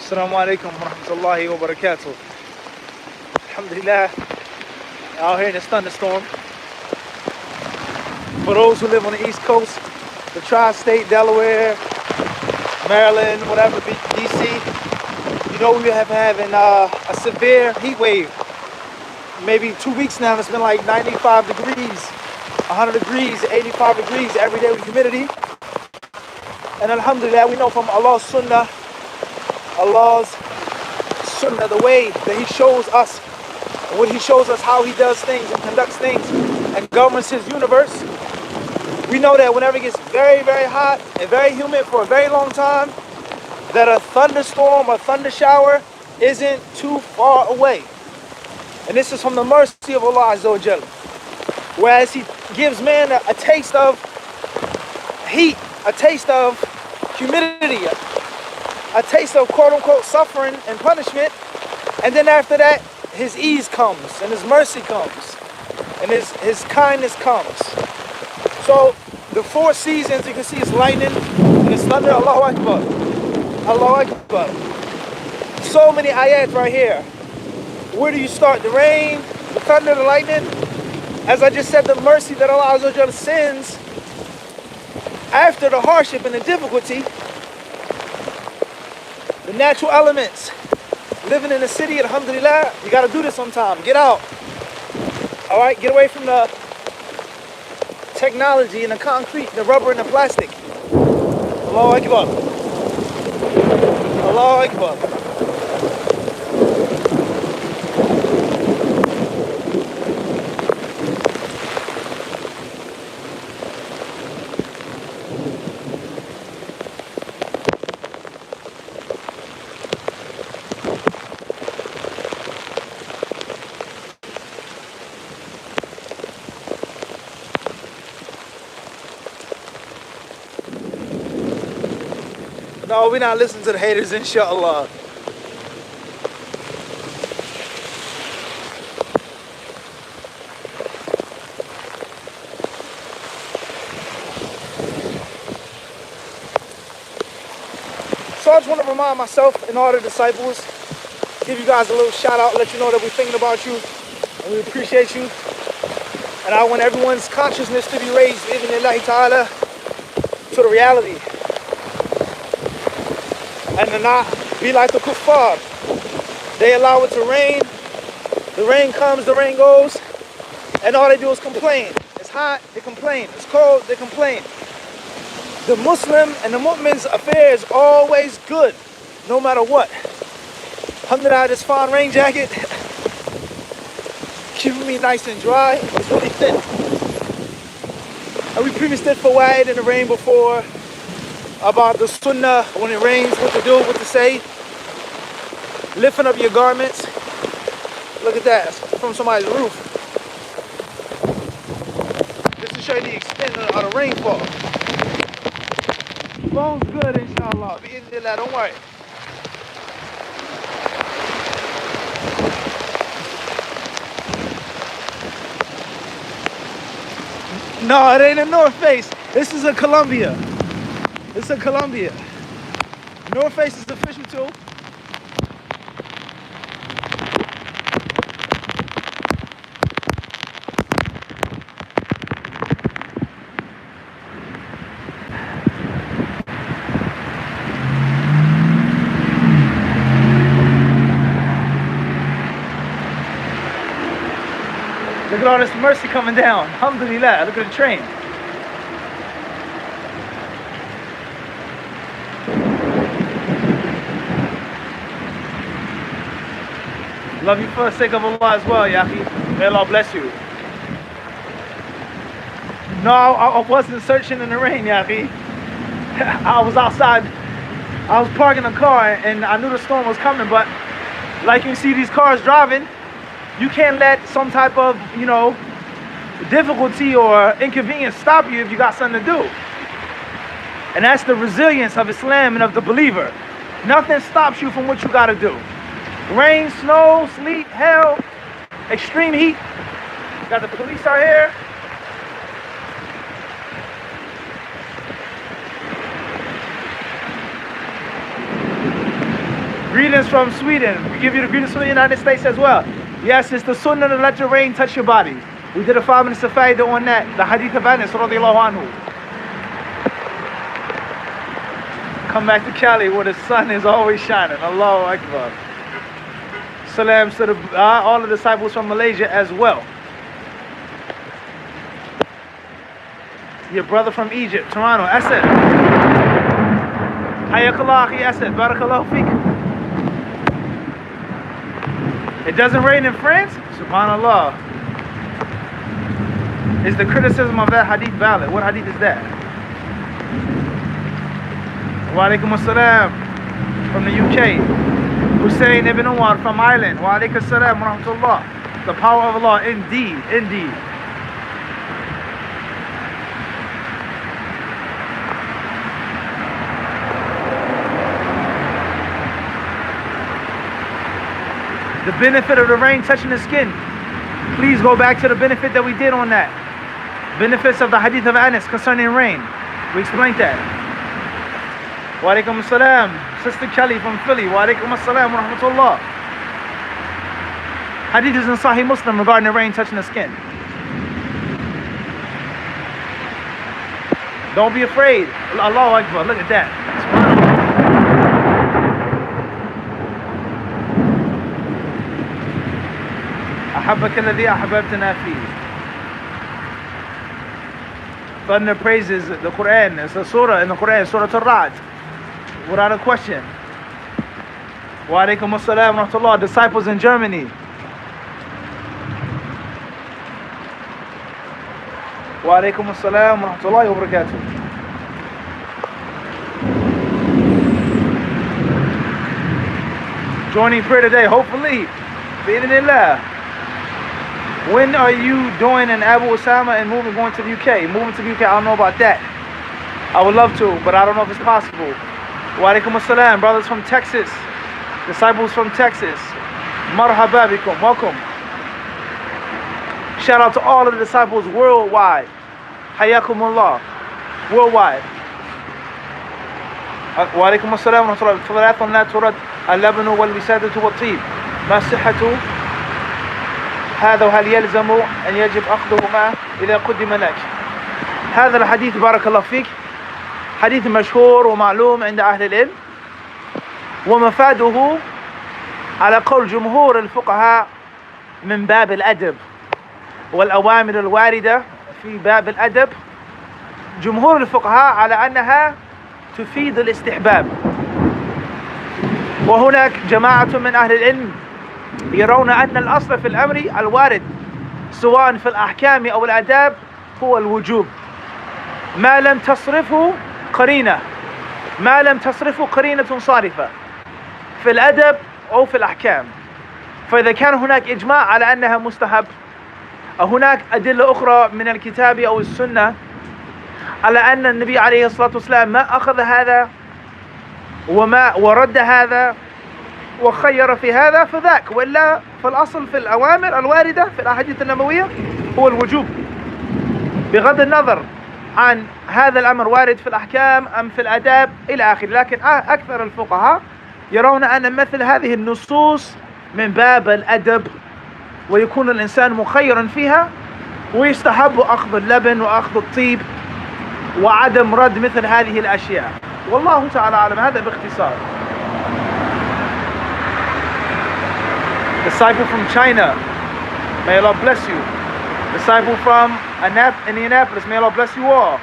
Assalamu alaikum wa rahmatullahi wa barakatuh. Alhamdulillah, out here in this thunderstorm. For those who live on the East Coast, the tri-state, Delaware, Maryland, whatever, DC, you know we have having a severe heat wave. Maybe 2 weeks now, it's been like 95 degrees, 100 degrees, 85 degrees every day with humidity. And alhamdulillah, we know from Allah's sunnah, the way that He shows us, when He shows us how He does things and conducts things and governs His universe, we know that whenever it gets very, very hot and very humid for a very long time, that a thunderstorm or thunder shower isn't too far away. And this is from the mercy of Allah Azza wa Jalla. Whereas He gives man a taste of heat, a taste of humidity, a taste of quote-unquote suffering and punishment, and then after that, His ease comes, and His mercy comes, and His kindness comes. So, the 4 seasons, you can see it's lightning, and it's thunder, Allahu Akbar, Allahu Akbar. So many ayat right here. Where do you start? The rain, the thunder, the lightning? As I just said, the mercy that Allah Azza wa Jalla sends after the hardship and the difficulty, the natural elements. Living in the city, alhamdulillah, you gotta do this sometime. Get out. Alright, get away from the technology and the concrete, the rubber and the plastic. Allahu Akbar. Allahu Akbar. No, we're not listening to the haters, inshallah. So I just want to remind myself and all the disciples, give you guys a little shout out, let you know that we're thinking about you and we appreciate you. And I want everyone's consciousness to be raised, bi'idhnillahi ta'ala, to the reality. And to not be like the kuffar. They allow it to rain. The rain comes, the rain goes. And all they do is complain. It's hot, they complain. It's cold, they complain. The Muslim and the mu'min's affair is always good, no matter what. Alhamdulillah, this fine rain jacket, keeping me nice and dry. It's really thin. And we previously did fawaid in the rain before, about the sunnah, when it rains, what to do, what to say. Lifting up your garments. Look at that, it's from somebody's roof. Just to show you the extent of the rainfall. Phone's good, inshallah. Bi'idhnillah, don't worry. No, it ain't a North Face. This is a Columbia. It's a Columbia. North Face is the official too. Look at all this mercy coming down. Alhamdulillah. Look at the train. Love you for the sake of Allah as well, Yaqi. May Allah bless you. No, I wasn't searching in the rain, Yaqi. I was outside. I was parking a car and I knew the storm was coming, but like you see these cars driving, you can't let some type of, difficulty or inconvenience stop you if you got something to do. And that's the resilience of Islam and of the believer. Nothing stops you from what you got to do. Rain, snow, sleet, hail, extreme heat. Got the police out here. Greetings from Sweden. We give you the greetings from the United States as well. Yes, it's the sunnah to let your rain touch your body. We did a 5-minute safaidah on that. The hadith of Anas radiallahu anhu. Come back to Cali where the sun is always shining. Allahu Akbar. Salams to all the disciples from Malaysia as well. Your brother from Egypt, Toronto, Asad. Hayakallah akhi Asad, barakallahu feek. It doesn't rain in France? Subhanallah. Is the criticism of that hadith valid? What hadith is that? Wa alaikum assalam from the UK. Hussein ibn Umar from Ireland. Wa alaikum assalam wa rahmatullah. The power of Allah, indeed, indeed. The benefit of the rain touching the skin. Please go back to the benefit that we did on that. Benefits of the hadith of Anas concerning rain. We explained that. Wa alaikum assalam. Sister Kelly from Philly. Wa alaikum assalam wa rahmatullah. Hadith is in Sahih Muslim regarding the rain touching the skin. Don't be afraid. Allahu Akbar. Look at that. أحبك الذي أحببتنا فيه. Thunder praises the Quran. It's a surah in the Quran, Surah Al-Ra'd. Without a question. Wa alaikum assalam wa rahmatullah. Disciples in Germany. Wa alaikum assalam wa rahmatullahi wa barakatuh. Joining prayer today, hopefully. Bi-idhnillah. When are you doing an Abu Osama and going to the UK? Moving to the UK, I don't know about that. I would love to, but I don't know if it's possible. Wa alaikum assalam, brothers from Texas, disciples from Texas. Marhaba bikum, welcome. Shout out to all of the disciples worldwide. Hayakumullah, worldwide. Wa alaikum assalam wa rahmatullahi. ثلاث لا ترد اللبن والوسادة والطيب ما صحة هذا وهل يلزم أن يجب أخذهما إذا قدم لك. هذا الحديث بارك الله فيك حديث مشهور ومعلوم عند أهل العلم، ومفاده على قول جمهور الفقهاء من باب الأدب والأوامر الواردة في باب الأدب. جمهور الفقهاء على أنها تفيد الاستحباب، وهناك جماعة من أهل العلم يرون أن الأصل في الأمر الوارد سواء في الأحكام أو الآداب هو الوجوب ما لم تصرفه قرينة، ما لم تصرفه قرينة صارفة في الأدب أو في الأحكام. فإذا كان هناك إجماع على أنها مستحب، أو هناك أدلة أخرى من الكتاب أو السنة على أن النبي عليه الصلاة والسلام ما أخذ هذا وما ورد هذا وخير في هذا فذاك، وإلا فالأصل في الأوامر الواردة في الأحاديث النبوية هو الوجوب، بغض النظر عن هذا الأمر وارد في الأحكام أم في الآداب إلى آخره. لكن أكثر الفقهاء يرون أن مثل هذه النصوص من باب الأدب، ويكون الإنسان مخيرا فيها، ويستحب أخذ اللبن وأخذ الطيب وعدم رد مثل هذه الأشياء. والله تعالى أعلم. هذا باختصار. Disciple from China, may Allah bless you. Disciple from Indianapolis, may Allah bless you all.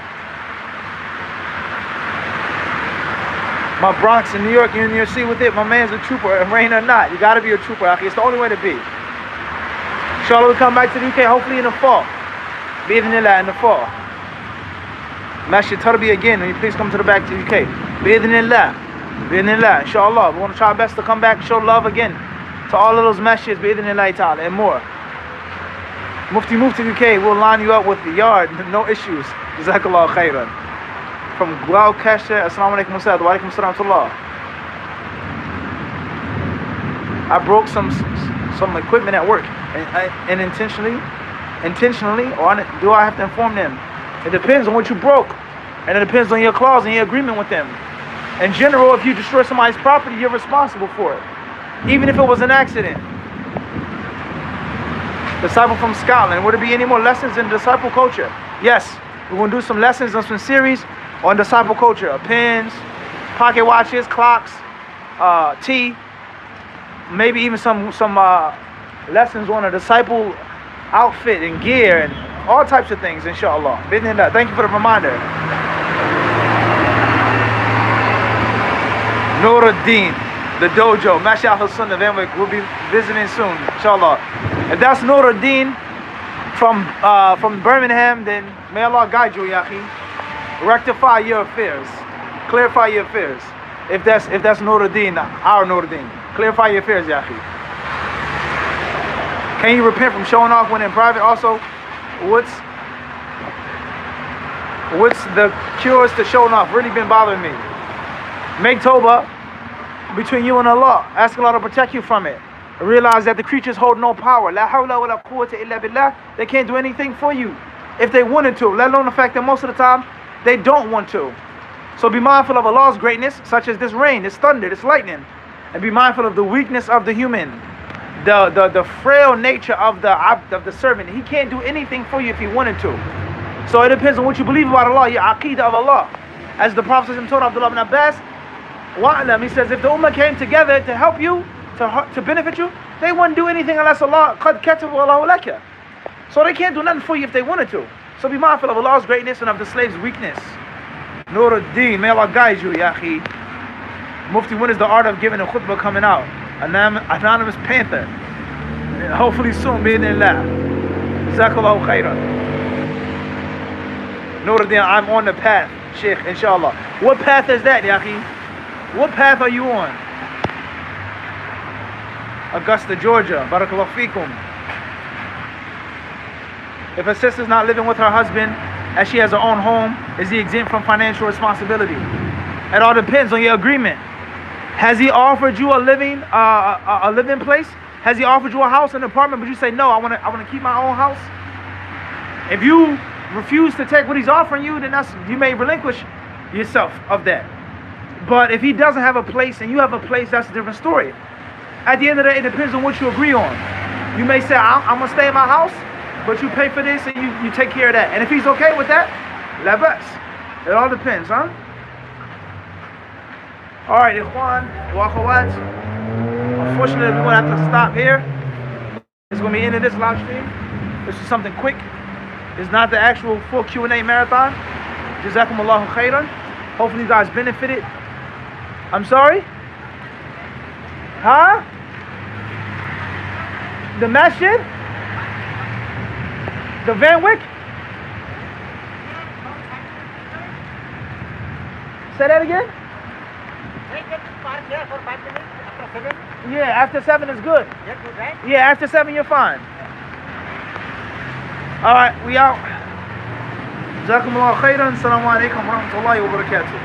My Bronx in New York, you're in your seat with it. My man's a trooper, rain or not. You gotta be a trooper, akhi. It's the only way to be. Inshallah, we come back to the UK hopefully in the fall. Bi-idhnillah, in the fall. Masjid Tarbi again, will you please come to the back to the UK. Bi-idhnillah. Bi-idhnillah, inshallah. We want to try our best to come back and show love again to all of those masjids, bi-idhnillah ta'ala, and more. Mufti move to the UK, we'll line you up with the yard, no issues. Jazakallah khairan. From Gloucester, assalamu alaikum wa alaikum assalam. I broke some equipment at work, and intentionally, or do I have to inform them? It depends on what you broke, and it depends on your clause and your agreement with them. In general, if you destroy somebody's property, you're responsible for it, even if it was an accident. Disciple from Scotland. Would there be any more lessons in disciple culture? Yes, we're going to do some lessons on some series on disciple culture. Pens, pocket watches, clocks, tea, maybe even some lessons on a disciple outfit and gear and all types of things, inshallah. Bismillah. Thank you for the reminder. Nuruddin, the dojo, Mashallah Sunnah, then we'll be visiting soon, inshallah. If that's Nuruddin from Birmingham, then may Allah guide you, Yahi. Rectify your affairs. Clarify your affairs. If that's Nuruddin, our Nuruddin. Clarify your affairs, Yahi. Can you repent from showing off when in private? Also, what's the cures to showing off? Really been bothering me. Make tawbah between you and Allah. Ask Allah to protect you from it. Realize that the creatures hold no power. La hawla wa la quwwata illa billah. They can't do anything for you if they wanted to, let alone the fact that most of the time they don't want to. So be mindful of Allah's greatness, such as this rain, this thunder, this lightning, and be mindful of the weakness of the human, the frail nature of the servant. He can't do anything for you if he wanted to. So it depends on what you believe about Allah, your aqeedah of Allah. As the Prophet told Abdullah ibn Abbas, wa'alam, he says, if the ummah came together to help you, to benefit you, they wouldn't do anything unless Allah qad katabu Allahu laka. So they can't do nothing for you if they wanted to. So be mindful of Allah's greatness and of the slave's weakness. Nuruddin, may Allah guide you, Yahi. Mufti, when is the art of giving a khutbah coming out? Anonymous Panther. Hopefully soon, bi'idhnillah. Jazakallahu khairan. Nuruddin, I'm on the path, Sheikh, inshallah. What path is that, Yahi? What path are you on? Augusta, Georgia. Barakallahu feekum. If a sister's not living with her husband as she has her own home, is he exempt from financial responsibility? It all depends on your agreement. Has he offered you a living place? Has he offered you a house, an apartment, but you say no, I want to keep my own house? If you refuse to take what he's offering you, then you may relinquish yourself of that. But if he doesn't have a place and you have a place, that's a different story. At the end of the day, it depends on what you agree on. You may say, I'm going to stay in my house, but you pay for this and you take care of that. And if he's okay with that, la bas. It all depends, huh? All right, Ikhwan, wa akhawat. Unfortunately, we're going to have to stop here. It's going to be the end of this live stream. This is something quick. It's not the actual full Q&A marathon. Jazakumullahu khairan. Hopefully you guys benefited. I'm sorry? Huh? The masjid? The Van Wyck? Say that again? Yeah, after 7 is good. Yeah, after 7 you're fine. Alright, we out. Jazakumullahu khairan. Assalamu alaikum wa rahmatullahi wa barakatuh.